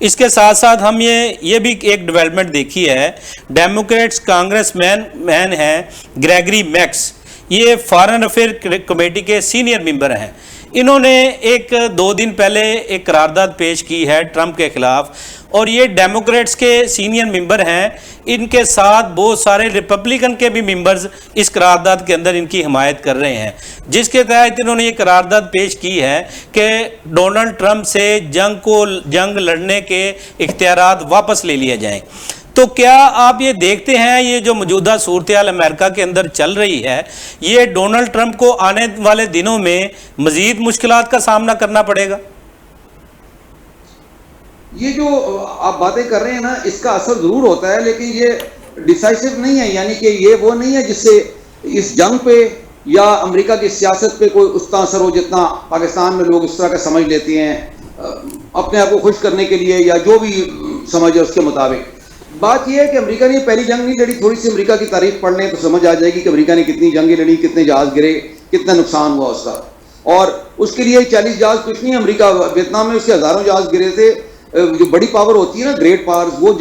اس کے ساتھ ساتھ ہم یہ بھی ایک ڈیولپمنٹ دیکھی ہے، ڈیموکریٹس کانگریس مین ہیں گریگری میکس، یہ فارن افیئر کمیٹی کے سینئر ممبر ہیں، انہوں نے ایک 2 دن پہلے ایک قرارداد پیش کی ہے ٹرمپ کے خلاف، اور یہ ڈیموکریٹس کے سینئر ممبر ہیں، ان کے ساتھ بہت سارے ریپبلکن کے بھی ممبرز اس قرارداد کے اندر ان کی حمایت کر رہے ہیں، جس کے تحت انہوں نے یہ قرارداد پیش کی ہے کہ ڈونلڈ ٹرمپ سے جنگ لڑنے کے اختیارات واپس لے لیے جائیں۔ تو کیا آپ یہ دیکھتے ہیں یہ جو موجودہ صورتحال امریکہ کے اندر چل رہی ہے، یہ ڈونلڈ ٹرمپ کو آنے والے دنوں میں مزید مشکلات کا سامنا کرنا پڑے گا؟ یہ جو آپ باتیں کر رہے ہیں نا، اس کا اثر ضرور ہوتا ہے، لیکن یہ ڈیسائسو نہیں ہے، یعنی کہ یہ وہ نہیں ہے جس سے اس جنگ پہ یا امریکہ کی سیاست پہ کوئی اس طرح اثر ہو جتنا پاکستان میں لوگ اس طرح کا سمجھ لیتے ہیں اپنے آپ کو خوش کرنے کے لیے یا جو بھی سمجھے اس کے مطابق۔ بات یہ ہے کہ امریکہ نے پہلی جنگ نہیں لڑی، تھوڑی سی امریکہ کی تاریخ پڑھ لیں تو سمجھ آ جائے گی کہ امریکہ نے کتنی جنگیں لڑی، کتنے جہاز گرے، کتنا نقصان ہوا اس کا، اور اس کے لیے 40 جہاز کچھ نہیں، امریکہ ویتنام میں اس کے ہزاروں جہاز گرے تھے۔ جو بڑی پاور ہوتی ہے نا گریٹ پاورز، وہ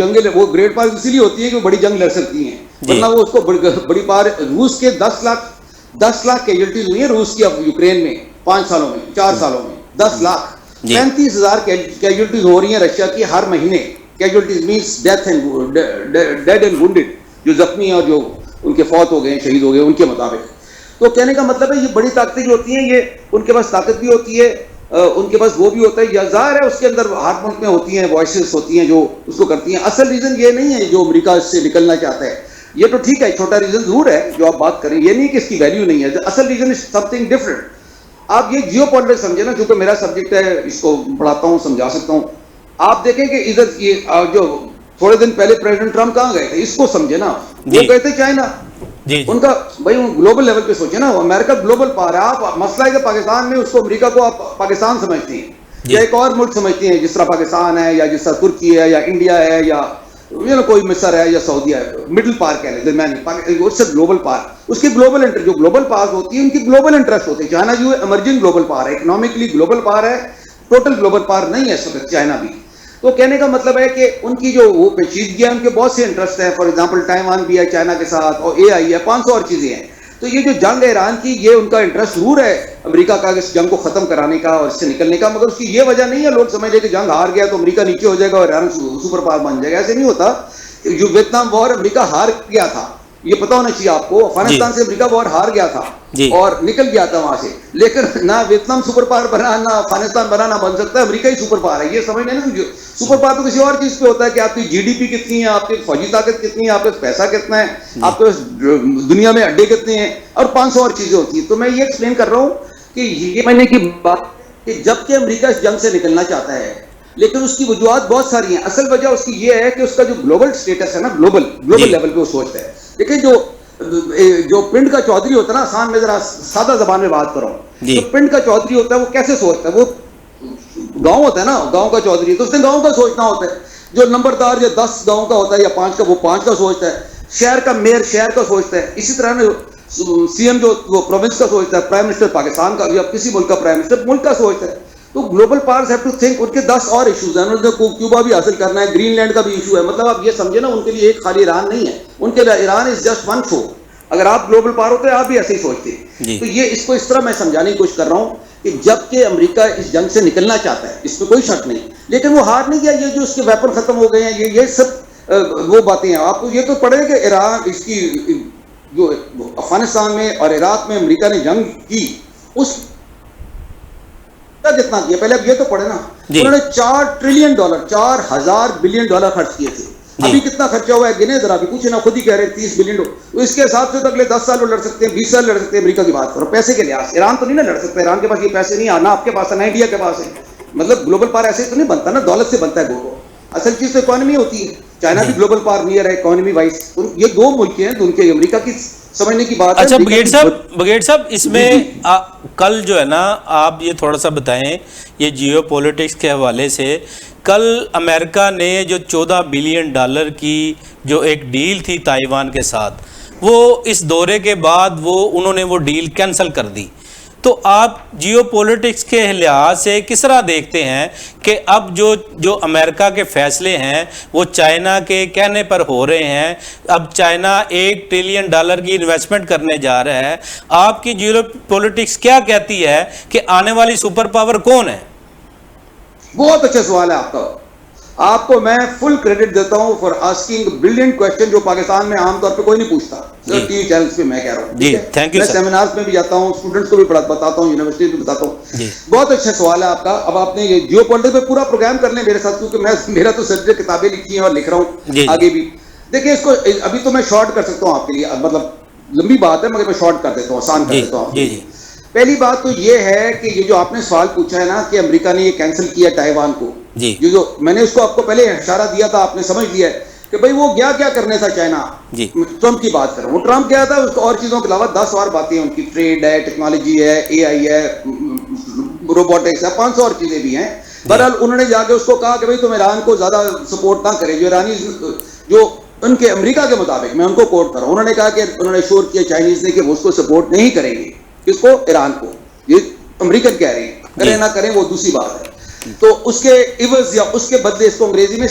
گریٹ پاورز اسی لیے ہوتی ہے کہ وہ بڑی جنگ لڑ سکتی ہیں، ورنہ وہ اس کو بڑی پاور، روس کے 10 لاکھ کیجولٹیز ہوئی ہیں روس کی اب یوکرین میں 4 سالوں میں 10 لاکھ 35,000 کیجولٹیز ہو رہی ہیں رشیا کی ہر مہینے۔ Casualties means death and dead and wounded, جو زخمی ہیں اور جو ان کے فوت ہو گئے، شہید ہو گئے، ان کے مطابق۔ تو کہنے کا مطلب ہے یہ بڑی طاقتیں جو ہوتی ہیں، یہ ان کے پاس طاقت بھی ہوتی ہے، ان کے پاس وہ بھی ہوتا ہے، یا ظاہر ہے اس کے اندر ہر ملک میں ہوتی ہیں وائسز ہوتی ہیں جو اس کو کرتی ہیں۔ اصل ریزن یہ نہیں ہے جو امریکہ اس سے نکلنا چاہتا ہے، یہ تو ٹھیک ہے چھوٹا ریزن ضرور ہے جو آپ بات کریں، یہ نہیں کہ اس کی ویلیو نہیں ہے، اصل reason is some thing different. آپ یہ جیو پالیٹکس سمجھے نا، کیونکہ میرا سبجیکٹ ہے، اس کو پڑھاتا ہوں، سمجھا سکتا ہوں۔ آپ دیکھیں کہ ادھر یہ جو تھوڑے دن پہلے پریزیڈنٹ ٹرمپ کہاں گئے تھے، اس کو سمجھے نا، وہ گئے تھے چائنا۔ ان کا بھائی گلوبل لیول پہ سوچے نا، امریکہ گلوبل پاور ہے۔ آپ مسئلہ ہے کہ پاکستان میں اس کو امریکہ کو آپ پاکستان سمجھتے ہیں یا ایک اور ملک سمجھتے ہیں، جس طرح پاکستان ہے یا جس طرح ترکی ہے یا انڈیا ہے یا کوئی مصر ہے یا سعودیہ ہے، مڈل پار کہہ لیں، درمیانی، گلوبل پار۔ اس کی گلوبل جو گلوبل پار ہوتی ہے، ان کی گلوبل انٹرسٹ ہوتے ہیں۔ چائنا جو ایمرجنگ گلوبل پار ہے، اکنامکلی گلوبل پار ہے، ٹوٹل گلوبل پار نہیں ہے اس وقت چائنا بھی۔ تو کہنے کا مطلب ہے کہ ان کی جو وہ پیچیدگی ہے، ان کے بہت سے انٹرسٹ ہیں، فار ایگزامپل تائیوان بھی ہے چائنا کے ساتھ، اور AI ہے، 500 اور چیزیں ہیں۔ تو یہ جو جنگ ہے ایران کی، یہ ان کا انٹرسٹ ضرور ہے امریکہ کا اس جنگ کو ختم کرانے کا اور اس سے نکلنے کا، مگر اس کی یہ وجہ نہیں ہے لوگ سمجھ لیں کہ جنگ ہار گیا تو امریکہ نیچے ہو جائے گا اور ایران سپر پاور بن جائے گا، ایسے نہیں ہوتا۔ جو ویتنام وار امریکہ ہار گیا تھا، یہ پتہ ہونا چاہیے آپ کو، افغانستان سے امریکہ وار ہار گیا تھا اور نکل گیا تھا وہاں سے، لیکن نہ ویتنام سپر پاور بنا، نہ افغانستان بنا، نہ بن سکتا ہے، امریکہ ہی سپر پاور ہے۔ یہ سمجھ لیں نا، سپر پاور تو کسی اور چیز پہ ہوتا ہے کہ آپ کی GDP کتنی ہے، آپ کی فوجی طاقت کتنی ہے، آپ کے پاس پیسہ کتنا ہے، آپ کے پاس دنیا میں اڈے کتنے ہیں، اور 500 اور چیزیں ہوتی ہیں۔ تو میں یہ ایکسپلین کر رہا ہوں کہ یہ معنی کی بات کہ جب کہ امریکہ اس جنگ سے نکلنا چاہتا ہے، لیکن اس کی وجوہات بہت ساری ہیں۔ اصل وجہ اس کی یہ ہے کہ اس کا جو گلوبل سٹیٹس ہے نا، گلوبل لیول پہ وہ سوچتا ہے۔ لیکن جو پنڈ کا چودھری ہوتا ہے نا، آسان میں ذرا سادہ زبان میں بات کروں، جو پنڈ کا چودھری ہوتا ہے وہ کیسے سوچتا ہے؟ وہ گاؤں ہوتا ہے نا، گاؤں کا چودھری، تو اس نے گاؤں کا سوچنا ہوتا ہے۔ جو نمبردار جو 10 گاؤں کا ہوتا ہے یا 5 کا، وہ 5 کا سوچتا ہے۔ شہر کا میئر شہر کا سوچتا ہے۔ اسی طرح CM جو وہ پروونس کا سوچتا ہے، پرائم منسٹر پاکستان کا یا کسی ملک کا پرائم منسٹر ملک کا سوچتا ہے۔ تو global powers have to think, ان کے 10 اور ایشوز ہیں، انہوں نے کیوبا بھی حاصل کرنا ہے، گرین لینڈ کا بھی ایشو ہے۔ مطلب آپ یہ سمجھے نا، ان کے لیے ایک خالی ایران نہیں ہے، ان کے لیے ایران از جسٹ ون شو۔ اگر آپ گلوبل پاور ہوتے ہیں آپ بھی ایسے ہی سوچتے ہیں۔ تو یہ اس کو اس طرح میں سمجھانے کی کوشش کر رہا ہوں کہ جب کہ امریکہ اس جنگ سے نکلنا چاہتا ہے، اس میں کوئی شک نہیں، لیکن وہ ہار نہیں گیا۔ یہ جو اس کے ویپن ختم ہو گئے ہیں، یہ سب وہ باتیں ہیں۔ آپ کو یہ تو پڑھیں کہ ایران، اس کی جو افغانستان میں اور عراق میں امریکہ نے جنگ کی، اس جتنا کیا، پہلے اب یہ تو پڑھے نا، انہوں نے $4 ٹریلین، 4000 بلین ڈالر خرچ کیے تھے۔ ابھی کتنا خرچہ ہوا ہے گنے ذرا بھی، کچھ نہ، خود ہی کہہ رہے 30 بلین ڈالر۔ تو اس کے حساب سے تو اگلے 10 سال وہ لڑ سکتے ہیں، 20 سال لڑ سکتے ہیں۔ امریکہ کی بات کرو پیسے کے لحاظ، ایران تو نہیں نا لڑ سکتا، ایران کے پاس یہ پیسے نہیں، نہ آپ کے پاس ہے، نہ انڈیا کے پاس ہے۔ مطلب گلوبل پاور ایسے تو نہیں بنتا نا، دولت سے بنتا ہے گلوبل۔ اصل چیز تو اکانومی ہوتی ہے۔ چائنا بھی گلوبل پاور نیئر ہے اکانومی وائز۔ یہ 2 ملک ہیں تو ان کے امریکہ کی سمجھنے کی بات ہے۔ اچھا بگیڑ صاحب اس میں کل جو ہے نا، آپ یہ تھوڑا سا بتائیں یہ جیو پولیٹکس کے حوالے سے، کل امریکہ نے جو $14 بلین کی جو ایک ڈیل تھی تائیوان کے ساتھ، وہ اس دورے کے بعد انہوں نے وہ ڈیل کینسل کر دی۔ تو آپ جیو پولیٹکس کے لحاظ سے کس طرح دیکھتے ہیں کہ اب جو امریکہ کے فیصلے ہیں وہ چائنا کے کہنے پر ہو رہے ہیں؟ اب چائنا $1 ٹریلین کی انویسٹمنٹ کرنے جا رہا ہے. آپ کی جیو پولیٹکس کیا کہتی ہے کہ آنے والی سپر پاور کون ہے؟ بہت اچھا سوال ہے آپ کا. آپ کو میں فل کریڈٹ دیتا ہوں فار آسکنگ بریلینٹ کویسچن جو پاکستان میں عام طور پہ کوئی نہیں پوچھتا. ٹی وی چینلز پہ میں کہہ رہا ہوں. جی تھینک یو. میں سیمینارز میں بھی جاتا ہوں, اسٹوڈنٹس کو بھی بتاتا ہوں, یونیورسٹی میں بتاتا ہوں. بہت اچھا سوال ہے آپ کا. اب آپ نے یہ جیو پولیٹکس پہ پورا پروگرام کر لیں میرے ساتھ, کیونکہ میرا تو سبجیکٹ کتابیں لکھی ہیں اور لکھ رہا ہوں آگے بھی. دیکھیں اس کو ابھی تو میں شارٹ کر سکتا ہوں آپ کے لیے, مطلب لمبی بات ہے مگر میں شارٹ کر دیتا ہوں, آسان کر دیتا ہوں. پہلی بات تو یہ ہے کہ یہ جو آپ نے سوال پوچھا ہے نا کہ امریکہ نے یہ کینسل کیا تائیوان کو, جو میں نے اس کو آپ کو پہلے اشارہ دیا تھا, آپ نے سمجھ لیا ہے کہ بھئی وہ گیا کیا کرنے تھا چائنا. ٹرمپ کی بات کر رہا ہوں. ٹرمپ گیا تھا اس کو اور چیزوں کے علاوہ 10 اور باتیں ہیں ان کی, ٹریڈ ہے, ٹیکنالوجی ہے, AI ہے, روبوٹکس ہے, 500 اور چیزیں بھی ہیں. بہرحال انہوں نے جا کے اس کو کہا کہ بھئی تم ایران کو زیادہ سپورٹ نہ کرے. جو ایرانی جو ان کے امریکہ کے مطابق, میں ان کو کوٹ کر رہا ہوں, انہوں نے کہا کہ انہوں نے شور کیا چائنیز نے کہ وہ اس کو سپورٹ نہیں کریں گے. اس کو ایران کو, یہ امریکن کہہ رہے ہیں, کریں نہ کریں وہ دوسری بات ہے. تو اس کے عوض یا اس کے بدلے اس کو انگریزی میں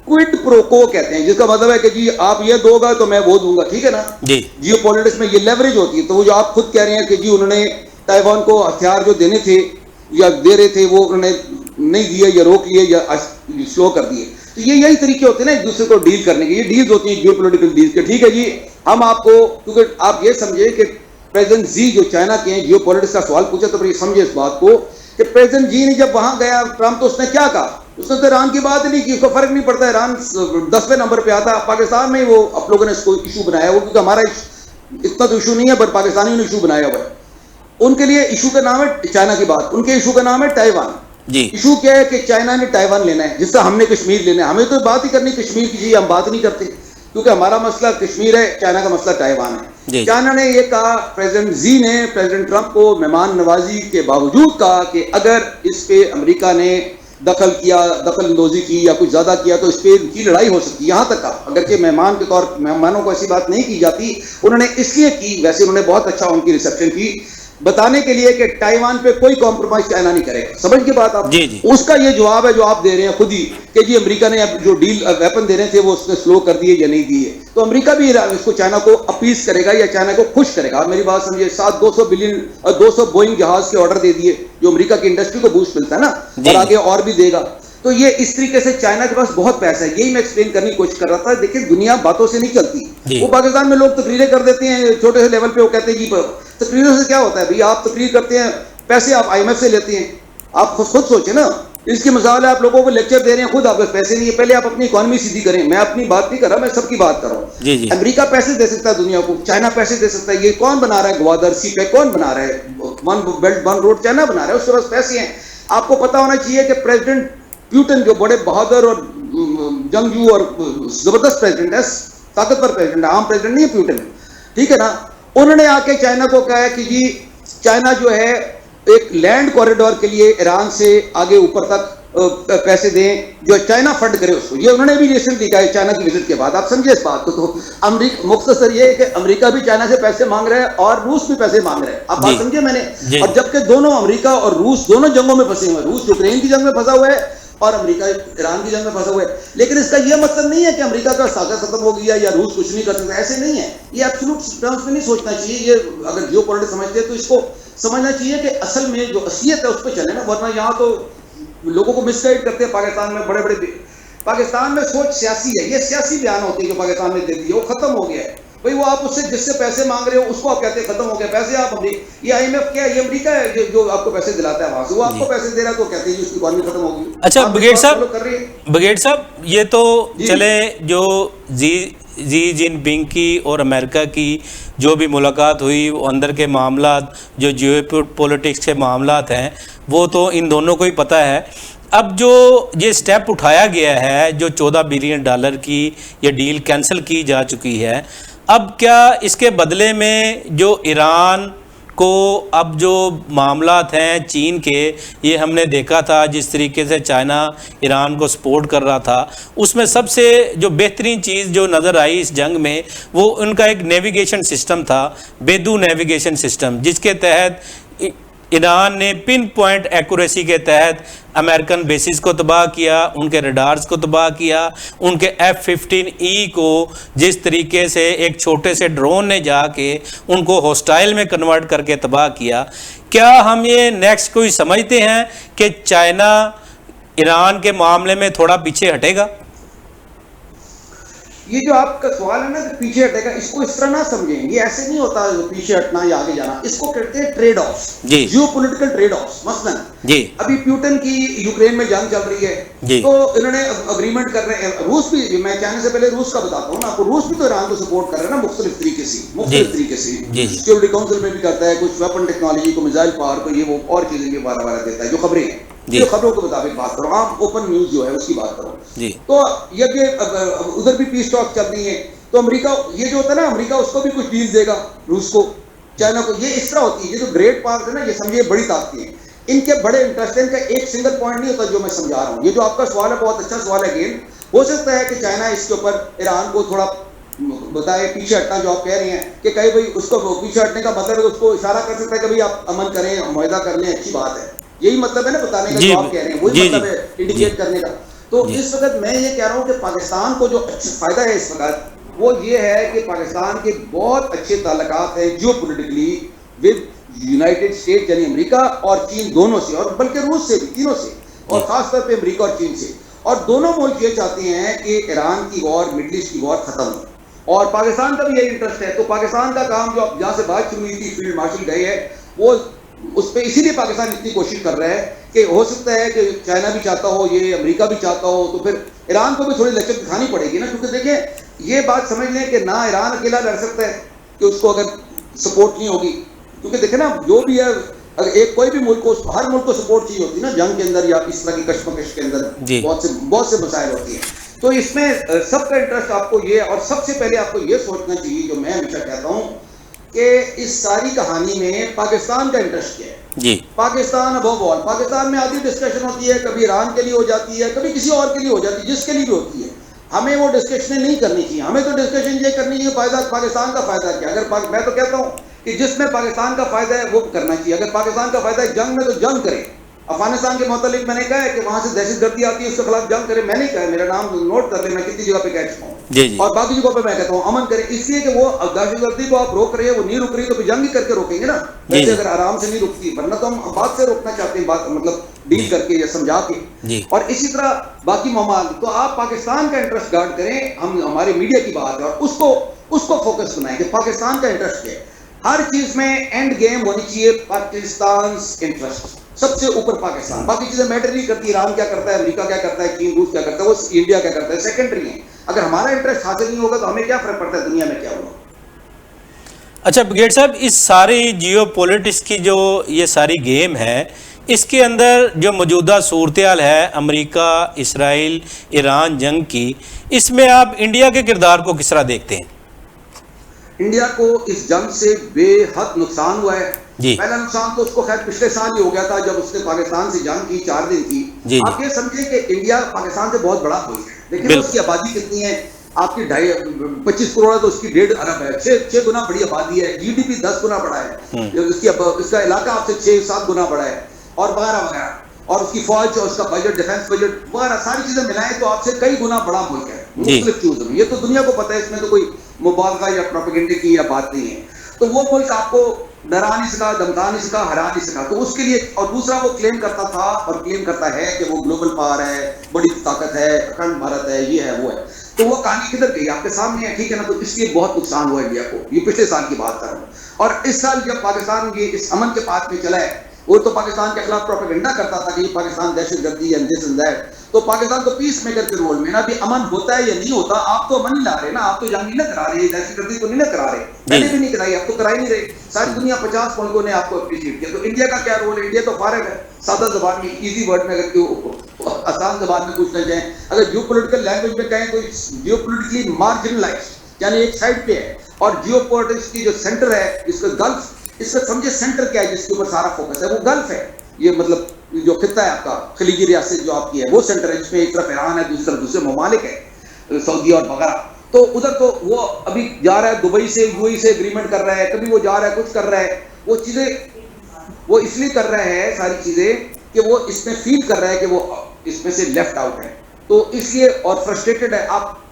کوئڈ پرو کو کہتے ہیں, جس کا مطلب ہے کہ جی آپ یہ دو گا تو میں وہ دوں گا, ٹھیک ہے نا. جیو پولیٹکس میں یہ لیوریج ہوتی ہے. تو وہ جو آپ خود کہہ رہے ہیں کہ جی انہوں نے تائیوان کو ہتھیار جو دینے تھے یا دے رہے تھے وہ انہوں نے نہیں دیے یا روک لیے یا سلو کر دیے. تو یہی طریقے ہوتے ہیں نا ایک دوسرے کو ڈیل کرنے کے. یہ ڈیلز ہوتی ہیں جیو پولیٹیکل ڈیلز کے, ٹھیک ہے جی. ہم آپ کو, کیونکہ آپ یہ سمجھے کہ پریزیڈنٹ زی جو چائنا کے ہیں, جیو پولیٹکس کا سوال پوچھا تو پھر یہ سمجھے اس بات کو کہ پریزیڈنٹ جی نے جب وہاں گیا ٹرمپ تو اس نے کیا کہا, اس نے تو ایران کی بات نہیں کی. اس کو فرق نہیں پڑتا, ایران 10ویں نمبر پہ آتا. پاکستان میں وہ آپ لوگوں نے اس کو ایشو بنایا وہ, کیونکہ ہمارا اتنا تو ایشو نہیں ہے, بٹ پاکستانیوں نے ایشو بنایا ہوا ہے. ان کے لیے ایشو کا نام ہے چائنا کی بات, ان کے ایشو کا نام ہے تائیوان. ایشو کیا ہے کہ چائنا نے تائیوان لینا ہے, جس سے ہم نے کشمیر لینا ہے. ہمیں تو بات ہی کرنی کشمیر کی, جی ہم بات نہیں کرتے کیونکہ ہمارا مسئلہ کشمیر ہے, چائنا کا مسئلہ تائیوان ہے. چائنا نے یہ کہا, پریزیڈنٹ زی نے پریزیڈنٹ ٹرمپ کو مہمان نوازی کے باوجود کہا کہ اگر اس پہ امریکہ نے دخل اندوزی کی یا کچھ زیادہ کیا تو اس پہ ان کی لڑائی ہو سکتی. یہاں تک کہا, اگرچہ مہمان کے طور مہمانوں کو ایسی بات نہیں کی جاتی, انہوں نے اس لیے کی, ویسے انہوں نے بہت اچھا ان کی ریسیپشن کی, بتانے کے لیے کہ تائیوان پہ کوئی کمپرومائز چائنا نہیں کرے گا. سمجھ کے بات آپ, اس کا یہ جواب ہے جو آپ دے رہے ہیں خود ہی کہ جی امریکہ نے اب جو ڈیل ویپن دے رہے تھے وہ اس نے سلو کر دیے یا نہیں دیے. تو امریکہ بھی اس کو چائنا کو اپیز کرے گا یا چائنا کو خوش کرے گا. میری بات سمجھے, 200 بوئنگ جہاز کے آرڈر دے دیے جو امریکہ کی انڈسٹری کو بوسٹ ملتا ہے نا, اور آگے اور بھی دے گا. تو یہ اس طریقے سے چائنا کے پاس بہت پیسہ ہے. یہی میں ایکسپلین کرنے کی کوشش کر رہا تھا. دیکھیں دنیا باتوں سے نہیں چلتی. وہ پاکستان میں لوگ تقریریں کر دیتے ہیں چھوٹے سے لیول پہ, وہ کہتے ہیں جی تقریروں سے کیا ہوتا ہے بھائی, آپ تقریر کرتے ہیں, پیسے آپ IMF سے لیتے ہیں. آپ خود سوچیں نا, اس کے مثال ہے آپ لوگوں کو لیکچر دے رہے ہیں, خود آپ کے پیسے نہیں ہے. پہلے آپ اپنی اکانومی سیدھی کریں. میں اپنی بات نہیں کر رہا, میں سب کی بات کر رہا ہوں. امریکہ پیسے دے سکتا ہے دنیا کو, چائنا پیسے دے سکتا ہے. یہ کون بنا رہا ہے گوادر سی پہ, کون بنا رہا ہے one belt one road, China بنا رہا ہے, اس کے پاس پیسے ہیں. آپ کو پتا ہونا چاہیے کہ پریزیڈنٹ پیوٹن جو بڑے بہادر اور جنگجو اور زبردست پریزیڈنٹ ہے, طاقتور پریزیڈنٹ ہے, عام پریزیڈنٹ نہیں ہے پیوٹن, ٹھیک ہے نا. انہوں نے آ کے چائنا کو کہا کہ جی چائنا جو ہے ایک لینڈ کوریڈور کے لیے ایران سے آگے اوپر تک پیسے دیں, جو چائنا فنڈ کرے اس کو. یہ انہوں نے بھی ریسنٹلی کہا چائنا کی وزٹ کے بعد. آپ سمجھے اس بات کو. تو امریکہ مختصر یہ ہے کہ امریکہ بھی چائنا سے پیسے مانگ رہا ہے اور روس بھی پیسے مانگ رہا ہے. آپ بات سمجھے میں نے. اور جبکہ دونوں امریکہ اور روس دونوں جنگوں میں پھنسے ہوئے ہیں. روس یوکرین کی جنگ میں پھنسا ہوا ہے اور امریکہ ایران کی جنگ میں پھنسا ہوا ہے. لیکن اس کا یہ مطلب نہیں ہے کہ امریکہ کا طاقت ختم ہو گیا یا روس کچھ نہیں کر سکتا. ایسے نہیں ہے. یہ ایبسولوٹ ٹرمز میں نہیں سوچنا چاہیے. یہ اگر جیو پولیٹکس سمجھتے ہیں تو اس کو سمجھنا چاہیے کہ اصل میں جو اصلیت ہے اس پہ چلے نا. ورنہ یہاں تو لوگوں کو مس گائیڈ کرتے ہیں. پاکستان میں بڑے بڑے, پاکستان میں سوچ سیاسی ہے. یہ سیاسی بیان ہوتے ہیں جو پاکستان میں دے دیے, وہ ختم ہو گیا ہے. بھئی وہ آپ اس سے جس سے پیسے مانگ رہے ہو اس کو آپ کہتے ہیں ختم ہو گیا پیسے. آپ یہ IMF کیا ہے, یہ امریکہ ہے جو آپ کو پیسے دلاتا ہے وہاں سے. وہ آپ کو پیسے دے رہا ہے تو کہتے ہیں اس کی اکانومی ختم ہو گئی. اچھا بگیٹ صاحب, یہ تو چلے جو زی جن پنگ کی اور امریکہ کی جو بھی ملاقات ہوئی, وہ اندر کے معاملات جو جیو پولیٹکس کے معاملات ہیں وہ تو ان دونوں کو ہی پتہ ہے. اب جو یہ سٹیپ اٹھایا گیا ہے, جو $14 بلین کی یہ ڈیل کینسل کی جا چکی ہے, اب کیا اس کے بدلے میں جو ایران کو اب جو معاملات ہیں چین کے, یہ ہم نے دیکھا تھا جس طریقے سے چائنا ایران کو سپورٹ کر رہا تھا, اس میں سب سے جو بہترین چیز جو نظر آئی اس جنگ میں وہ ان کا ایک نیویگیشن سسٹم تھا, بیدو نیویگیشن سسٹم, جس کے تحت ایران نے پن پوائنٹ ایکوریسی کے تحت امریکن بیسز کو تباہ کیا، ان کے ریڈارز کو تباہ کیا، ان کے F-15E کو جس طریقے سے ایک چھوٹے سے ڈرون نے جا کے ان کو ہوسٹائل میں کنورٹ کر کے تباہ کیا۔ کیا ہم یہ نیکسٹ کوئی سمجھتے ہیں کہ چائنا ایران کے معاملے میں تھوڑا پیچھے ہٹے گا؟ یہ جو آپ کا سوال ہے نا کہ پیچھے ہٹے گا، اس کو اس طرح نہ سمجھیں، یہ ایسے نہیں ہوتا پیچھے ہٹنا یا آگے جانا، اس کو کہتے ہیں trade office, geo political trade office. مثلا ابھی پیوٹن کی یوکرین میں جنگ چل رہی ہے تو انہوں نے اگریمنٹ کر رہے ہیں، روس بھی، میں چاہنے سے پہلے روس کا بتاتا ہوں نا آپ کو، روس بھی تو ایران کو سپورٹ کر رہا ہے نا مختلف طریقے سے، سیکورٹی کاؤنسل میں بھی کرتا ہے، کچھ ویپن ٹیکنالوجی کو، میزائل پاور کو، یہ وہ اور چیزیں بھی بارہ بارہ دیتا ہے، جو خبریں ہیں جو خبروں کے مطابق بات کرو، عام اوپن نیوز جو ہے اس کی بات کرو۔ تو یہ ادھر بھی پیس ٹاک چل رہی ہے، تو امریکہ یہ جو ہوتا ہے نا، امریکہ اس کو بھی کچھ ڈیل دے گا، روس کو، چائنا کو، یہ اس طرح ہوتی ہے۔ یہ جو گریٹ پاورز ہے نا، یہ سمجھیے بڑی طاقتیں ہیں، ان کے بڑے انٹرسٹ ہیں، ان کا ایک سنگل پوائنٹ نہیں ہوتا جو میں سمجھا رہا ہوں۔ یہ جو آپ کا سوال ہے بہت اچھا سوال ہے، اگین ہو سکتا ہے کہ چائنا اس کے اوپر ایران کو تھوڑا بتائے پیچھے ہٹنا، جو آپ کہہ رہے ہیں کہ کہیں بھائی اس کو پیچھے ہٹنے کا مطلب ہے اس کو اشارہ کر سکتا ہے کہ بھائی آپ امن کریں، معاہدہ کر لیں، اچھی بات ہے، یہی مطلب ہے نا بتانے کا جو آپ کہہ رہے ہیں، وہی مطلب ہے انڈیکیٹ کرنے کا۔ تو اس وقت میں یہ کہہ رہا ہوں کہ پاکستان کو جو فائدہ ہے اس وقت وہ یہ ہے کہ پاکستان کے بہت اچھے تعلقات ہیں geo politically with United State, یعنی امریکہ اور چین دونوں سے، اور بلکہ روس سے بھی، تینوں سے، اور خاص طور پہ امریکہ اور چین سے۔ اور دونوں ملک یہ چاہتے ہیں کہ ایران کی وار، مڈل ایسٹ کی وار ختم ہو، اور پاکستان کا بھی یہی انٹرسٹ ہے۔ تو پاکستان کا کام جو جہاں سے بات شروع ہوئی تھی، فیلڈ مارشل گئے ہے، وہ اس پہ اسی لیے پاکستان اتنی کوشش کر رہا ہے کہ ہو سکتا ہے کہ چائنا بھی چاہتا ہو، یہ امریکہ بھی چاہتا ہو، تو پھر ایران کو بھی تھوڑی لچک دکھانی پڑے گی نا، کیونکہ دیکھیں یہ بات سمجھ لیں کہ نہ ایران اکیلا لڑ سکتا ہے کہ اس کو اگر سپورٹ نہیں ہوگی، کیونکہ دیکھیں نا جو بھی ہے، اگر ایک کوئی بھی ملک کو، ہر ملک کو سپورٹ چاہیے ہوتی ہے نا، جنگ کے اندر یا اس طرح کی کشمکش کے اندر بہت سے مسائل ہوتی ہیں۔ تو اس میں سب کا انٹرسٹ آپ کو یہ، اور سب سے پہلے آپ کو یہ سوچنا چاہیے، جو میں ہمیشہ کہتا ہوں کہ اس ساری کہانی میں پاکستان کا انٹرسٹ کیا ہے۔ پاکستان ابو آل، پاکستان میں آدھی ڈسکشن ہوتی ہے، کبھی ایران کے لیے ہو جاتی ہے، کبھی کسی اور کے لیے ہو جاتی ہے، جس کے لیے بھی ہوتی ہے، ہمیں وہ ڈسکشنیں نہیں کرنی چاہیے۔ ہمیں تو ڈسکشن یہ کرنی چاہیے فائدہ پاکستان کا فائدہ کیا، اگر میں تو کہتا ہوں کہ جس میں پاکستان کا فائدہ ہے وہ کرنا چاہیے۔ اگر پاکستان کا فائدہ ہے جنگ میں تو جنگ کرے۔ افغانستان کے متعلق میں نے کہا ہے کہ وہاں سے دہشت گردی آتی ہے، اس کے خلاف جنگ کرے، میں نہیں کہا، میرا نام نوٹ کر لیں، میں کتنی جگہ پہ کہہ چکا ہوں، اور باقی جگہوں پہ میں کہتا ہوں امن کرے، اس لیے کہ وہ دہشت گردی کو آپ روک رہے ہیں، وہ نہیں رک رہی تو پھر جنگ ہی کر کے روکیں گے نا، ویسے اگر آرام سے نہیں رکتی، ورنہ تو ہم بات سے روکنا چاہتے ہیں، بات مطلب ڈیل کر کے یا سمجھا کے، اور اسی طرح باقی ممالک۔ تو آپ پاکستان کا انٹرسٹ گارڈ کریں، ہم ہمارے میڈیا کی بات ہے، اور اس کو فوکس بنائیں کہ پاکستان کا انٹرسٹ کیا ہے۔ ہر چیز میں اینڈ گیم ہونی چاہیے پاکستان انٹرسٹ، سب سے اوپر پاکستان، باقی چیزیں میٹر نہیں کرتی، ایران کیا کرتا ہے، امریکہ کیا کرتا ہے، چین روس کیا کرتا ہے، وہ انڈیا کیا کرتا ہے، سیکنڈری ہیں۔ اگر ہمارا انٹرسٹ حاصل نہیں ہوگا تو ہمیں کیا فرق پڑتا ہے دنیا میں کیا ہوگا۔ اچھا بگیٹ صاحب، اس ساری جیو پولیٹکس کی جو یہ ساری گیم ہے، اس کے اندر جو موجودہ صورتحال ہے امریکہ، اسرائیل، ایران جنگ کی، اس میں آپ انڈیا کے کردار کو کس طرح دیکھتے ہیں؟ انڈیا کو اس جنگ سے بے حد نقصان ہوا ہے۔ پہلا نقصان تو اس کو خیر پچھلے سال ہی ہو گیا تھا جب اس نے پاکستان سے جنگ کی 4 دن کی۔ آپ یہ سمجھیں کہ انڈیا پاکستان سے بہت بڑا ملک ہے، لیکن اس کی آبادی کتنی ہے آپ کی 25 کروڑ ہے تو اس کی 1.5 ارب ہے، 6 گنا بڑی آبادی ہے، جی ڈی پی 10 گنا بڑا ہے، اس کا علاقہ آپ سے 6-7 گنا بڑا ہے، اور وغیرہ وغیرہ، اور اس کی فوج اور اس کا بجٹ، ڈیفنس بجٹ وغیرہ ساری چیزیں ملائیں تو آپ سے کئی گنا بڑا ملک ہے مختلف چیزوں میں۔ یہ تو دنیا کو پتہ ہے، اس میں تو کوئی مبالغہ یا پروپیگنڈے کی یا بات نہیں ہے۔ تو وہ ملک آپ کو ڈرا نہیں سکا، دمکا نہیں سکا، ہرا نہیں سکا، تو اس کے لیے، اور دوسرا وہ کلیم کرتا تھا اور کلیم کرتا ہے کہ وہ گلوبل پاور ہے، بڑی طاقت ہے، اکھنڈ بھارت ہے، یہ ہے وہ ہے۔ تو وہ کہانی کدھر گئی آپ کے سامنے ہے، ٹھیک ہے نا؟ تو اس لیے بہت نقصان ہوا انڈیا کو، یہ پچھلے سال کی بات کر رہا ہوں۔ اور اس سال جب پاکستان یہ اس امن کے پاتھ میں چلا ہے، وہ تو پاکستان کے خلاف پروپیگنڈا کرتا تھا کہ یہ پاکستان دہشت گردی ہے، دس اینڈ دیٹ، تو پاکستان تو پیس میکر کے رول میں نا، ابھی امن ہوتا ہے یا نہیں ہوتا، آپ تو امن ہی لا رہے نا، آپ تو جنگ نہیں نہ کرا رہے، دہشت گردی تو نہیں نہ کرا رہے، پہلے بھی نہیں کرائی، اب تو کرا ہی نہیں رہے، ساری دنیا 50 ملکوں نے آپ کو اپریشیٹ کیا۔ تو انڈیا کا کیا رول ہے؟ انڈیا تو فارغ ہے، سادہ زبان میں، ایزی ورڈ میں، اگر آسان زبان میں پوچھنا چاہیں، اگر جیو پولیٹیکل لینگویج میں کہیں تو جیو پولیٹیکلی مارجنلائزڈ، یعنی ایک سائڈ پہ ہے، اور جیو پولیٹکس کی جو سینٹر ہے اس کا گلف، اس کا سمجھے سینٹر کیا ہے جس کے اوپر سارا فوکس ہے، وہ گلف ہے، یہ مطلب جو خطہ ہے آپ کا خلیجی ریاست جو آپ کی ہے وہ سینٹر ہے، جس میں ایک طرف ایران ہے، دوسری طرف دوسرے ممالک ہے، سعودی اور وغیرہ۔ تو ادھر تو وہ ابھی جا رہا ہے دبئی سے، یو اے سے اگریمنٹ کر رہا ہے، کبھی وہ جا رہا ہے کچھ کر رہا ہے، وہ چیزیں وہ اس لیے کر رہے ہیں ساری چیزیں کہ وہ اس میں فیل کر رہا ہے کہ وہ اس میں سے لیفٹ آؤٹ ہے, تو اس لیے اور فرسٹریٹڈ ہے. آپ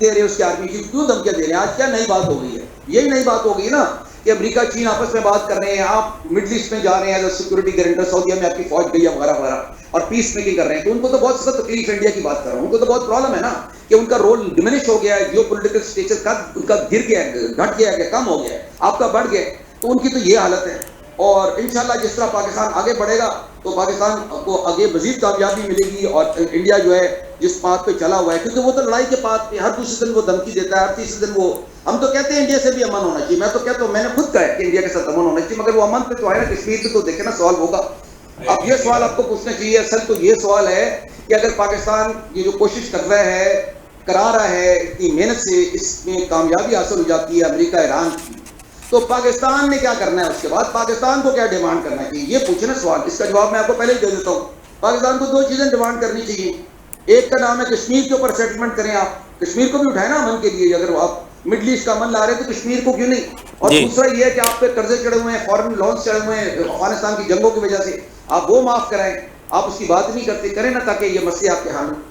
دے رہے اس کی آرمی کی کیوں دھمکیاں دے رہے ہیں؟ آج کیا نئی بات ہو گئی ہے؟ یہی نئی بات ہو گئی نا کہ امریکہ چین آپس میں بات کر رہے ہیں, آپ مڈل ایسٹ میں جا رہے ہیں سیکورٹی گارنٹر, سعودیہ میں آپ کی فوج گئی ہے وغیرہ وغیرہ, اور پیس میکنگ کر رہے ہیں. تو ان کو تو بہت زیادہ تکلیف, انڈیا کی بات کر رہا ہوں, ان کو تو بہت پرابلم ہے نا کہ ان کا رول ڈیمینش ہو گیا ہے, جیو پولیٹیکل اسٹیٹس کا ان کا گر گیا ہے, گھٹ گیا ہے, کم ہو گیا ہے, آپ کا بڑھ گیا. تو ان کی تو یہ حالت ہے. اور انشاءاللہ جس طرح پاکستان آگے بڑھے گا تو پاکستان کو آگے مزید کامیابی ملے گی, اور انڈیا جو ہے جس پاتھ پہ چلا ہوا ہے, کیونکہ وہ تو لڑائی کے پاتھ پہ ہر دوسرے دن وہ دھمکی دیتا ہے, ہر تیسرے دن وہ, ہم تو کہتے ہیں انڈیا سے بھی امن ہونا چاہیے, میں تو کہتا ہوں, میں نے خود کہا ہے کہ انڈیا کے ساتھ امن ہونا چاہیے, مگر وہ امن پہ تو ہے نا, کشمیر پہ تو دیکھیں نا سوال ہوگا. اب یہ سوال آپ کو پوچھنا چاہیے, اصل تو یہ سوال ہے کہ اگر پاکستان یہ جو کوشش کر رہا ہے, کرا رہا ہے اتنی محنت سے, اس میں کامیابی حاصل ہو جاتی ہے امریکہ ایران کی, تو پاکستان نے کیا کرنا ہے اس کے بعد؟ پاکستان کو کیا ڈیمانڈ کرنا چاہیے؟ یہ پوچھنا سوال, اس کا جواب میں آپ کو پہلے ہی دے دیتا ہوں. پاکستان کو 2 چیزیں ڈیمانڈ کرنی چاہیے. ایک کا نام ہے کشمیر کے اوپر سیٹلمنٹ کریں, آپ کشمیر کو بھی اٹھائیں نا امن کے لیے, اگر آپ مڈل ایسٹ کا امن لا رہے ہیں تو کشمیر کو کیوں نہیں؟ اور دوسرا یہ ہے کہ آپ پہ قرضے چڑھے ہوئے ہیں, فورن لونز چڑھے ہوئے ہیں افغانستان کی جنگوں کی وجہ سے, آپ وہ معاف کرائیں. آپ اس کی بات نہیں کرتے, کریں نا تاکہ یہ مسئلے آپ کے حل ہوں.